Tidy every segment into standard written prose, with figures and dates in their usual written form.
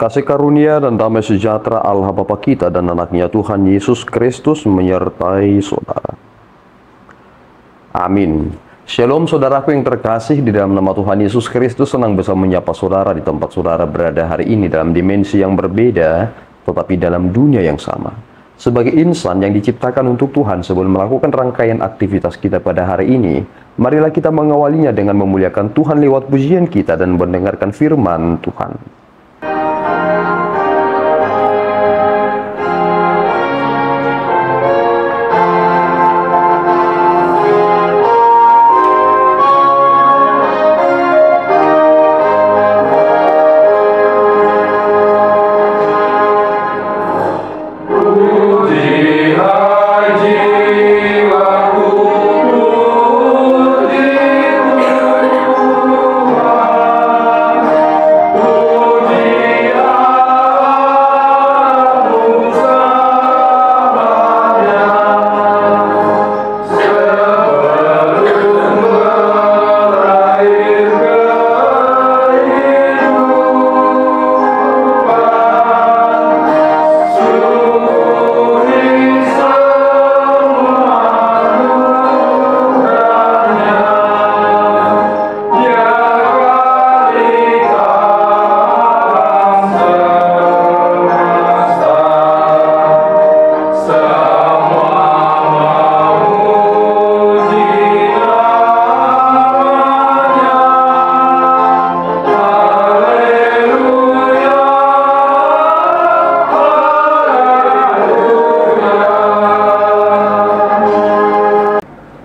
Kasih karunia dan damai sejahtera Allah Bapa kita dan anaknya Tuhan Yesus Kristus menyertai saudara. Amin. Shalom saudaraku yang terkasih, di dalam nama Tuhan Yesus Kristus senang bisa menyapa saudara di tempat saudara berada hari ini dalam dimensi yang berbeda, tetapi dalam dunia yang sama. Sebagai insan yang diciptakan untuk Tuhan, sebelum melakukan rangkaian aktivitas kita pada hari ini, marilah kita mengawalinya dengan memuliakan Tuhan lewat pujian kita dan mendengarkan firman Tuhan.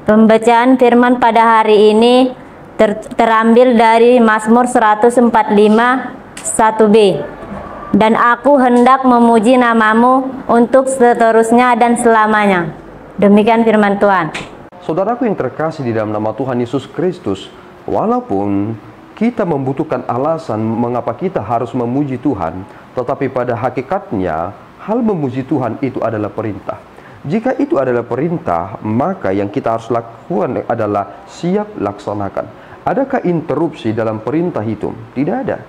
Pembacaan firman pada hari ini terambil dari Mazmur 145 1b. Dan aku hendak memuji namamu untuk seterusnya dan selamanya. Demikian firman Tuhan. Saudaraku yang terkasih di dalam nama Tuhan Yesus Kristus, walaupun kita membutuhkan alasan mengapa kita harus memuji Tuhan, tetapi pada hakikatnya hal memuji Tuhan itu adalah perintah. Jika itu adalah perintah, maka yang kita harus lakukan adalah siap laksanakan. Adakah interupsi dalam perintah itu? Tidak ada.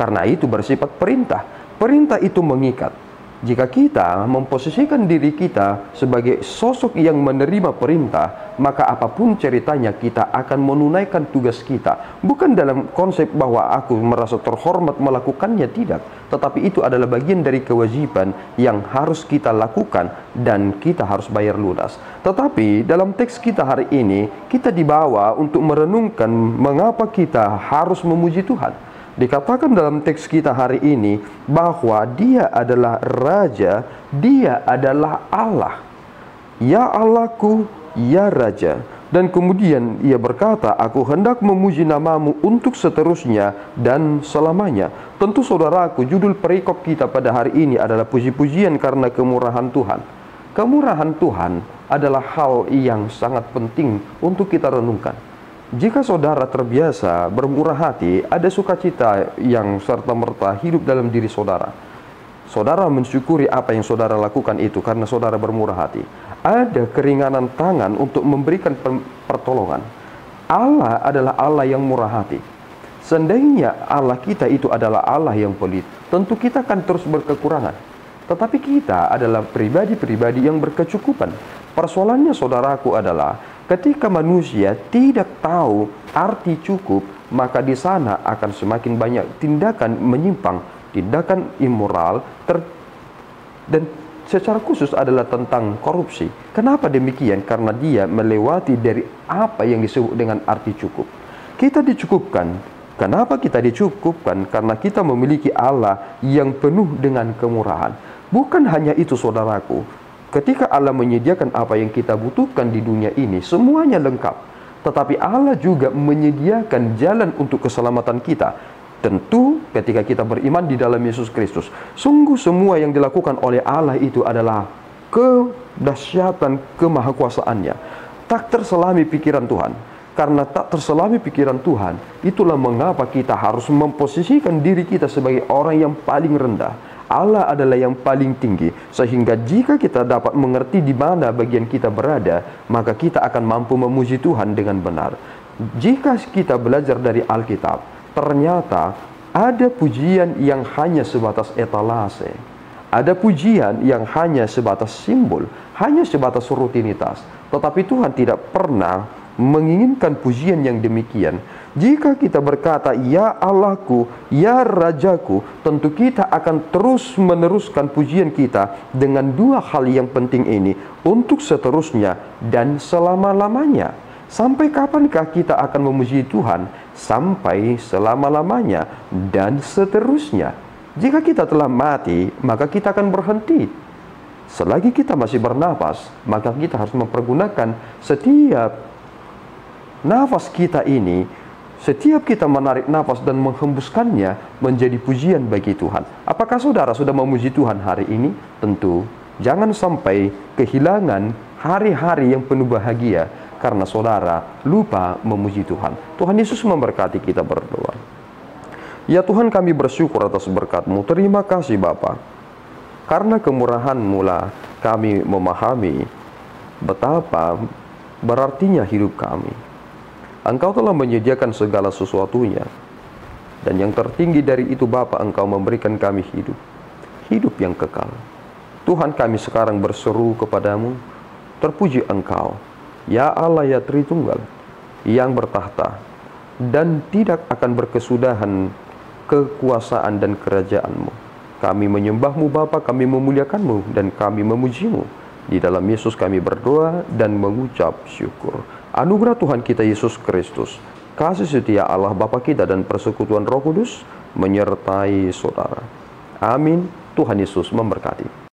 Karena itu bersifat perintah. Perintah itu mengikat. Jika kita memposisikan diri kita sebagai sosok yang menerima perintah, maka apapun ceritanya kita akan menunaikan tugas kita. Bukan dalam konsep bahwa aku merasa terhormat melakukannya, tidak. Tetapi itu adalah bagian dari kewajiban yang harus kita lakukan dan kita harus bayar lunas. Tetapi dalam teks kita hari ini, kita dibawa untuk merenungkan mengapa kita harus memuji Tuhan. Dikatakan dalam teks kita hari ini bahwa Dia adalah Raja, Dia adalah Allah. Ya Allahku, ya Raja. Dan kemudian Ia berkata, aku hendak memuji namamu untuk seterusnya dan selamanya. Tentu saudaraku, judul perikop kita pada hari ini adalah puji-pujian karena kemurahan Tuhan. Kemurahan Tuhan adalah hal yang sangat penting untuk kita renungkan. Jika saudara terbiasa bermurah hati, ada sukacita yang serta-merta hidup dalam diri saudara. Saudara mensyukuri apa yang saudara lakukan itu karena saudara bermurah hati. Ada keringanan tangan untuk memberikan pertolongan. Allah adalah Allah yang murah hati. Seandainya Allah kita itu adalah Allah yang pelit, tentu kita akan terus berkekurangan. Tetapi kita adalah pribadi-pribadi yang berkecukupan. Persoalannya saudaraku adalah ketika manusia tidak tahu arti cukup, maka di sana akan semakin banyak tindakan menyimpang, tindakan immoral, dan secara khusus adalah tentang korupsi. Kenapa demikian? Karena dia melewati dari apa yang disebut dengan arti cukup. Kita dicukupkan. Kenapa kita dicukupkan? Karena kita memiliki Allah yang penuh dengan kemurahan. Bukan hanya itu saudaraku. Ketika Allah menyediakan apa yang kita butuhkan di dunia ini, semuanya lengkap. Tetapi Allah juga menyediakan jalan untuk keselamatan kita. Tentu ketika kita beriman di dalam Yesus Kristus. Sungguh semua yang dilakukan oleh Allah itu adalah kedahsyatan kemahakuasaannya. Tak terselami pikiran Tuhan. Karena tak terselami pikiran Tuhan, itulah mengapa kita harus memposisikan diri kita sebagai orang yang paling rendah. Allah adalah yang paling tinggi, sehingga jika kita dapat mengerti di mana bagian kita berada, maka kita akan mampu memuji Tuhan dengan benar. Jika kita belajar dari Alkitab, ternyata Ada pujian yang hanya sebatas etalase. Ada pujian yang hanya sebatas simbol, hanya sebatas rutinitas. Tetapi Tuhan tidak pernah menginginkan pujian yang demikian. Jika kita berkata, "Ya Allahku, ya Rajaku," tentu kita akan terus meneruskan pujian kita dengan dua hal yang penting ini untuk seterusnya dan selama-lamanya. Sampai kapankah kita akan memuji Tuhan? Sampai selama-lamanya dan seterusnya. Jika kita telah mati, maka kita akan berhenti. Selagi kita masih bernapas, maka kita harus mempergunakan setiap nafas kita ini. Setiap kita menarik nafas dan menghembuskannya menjadi pujian bagi Tuhan. Apakah saudara sudah memuji Tuhan hari ini? Tentu. Jangan sampai kehilangan hari-hari yang penuh bahagia karena saudara lupa memuji Tuhan. Tuhan Yesus memberkati kita berdoa. Ya Tuhan, kami bersyukur atas berkat-Mu. Terima kasih Bapa. Karena kemurahan-Mu lah kami memahami betapa berartinya hidup kami. Engkau telah menyediakan segala sesuatunya. Dan yang tertinggi dari itu Bapa, Engkau memberikan kami hidup. Hidup yang kekal. Tuhan, kami sekarang berseru kepadamu. Terpuji Engkau, ya Allah, ya Tritunggal, yang bertahta dan tidak akan berkesudahan kekuasaan dan kerajaan-Mu. Kami menyembah-Mu Bapa, kami memuliakan-Mu dan kami memuji-Mu. Di dalam Yesus kami berdoa dan mengucap syukur. Anugerah Tuhan kita Yesus Kristus, kasih setia Allah Bapa kita dan persekutuan Roh Kudus menyertai saudara. Amin. Tuhan Yesus memberkati.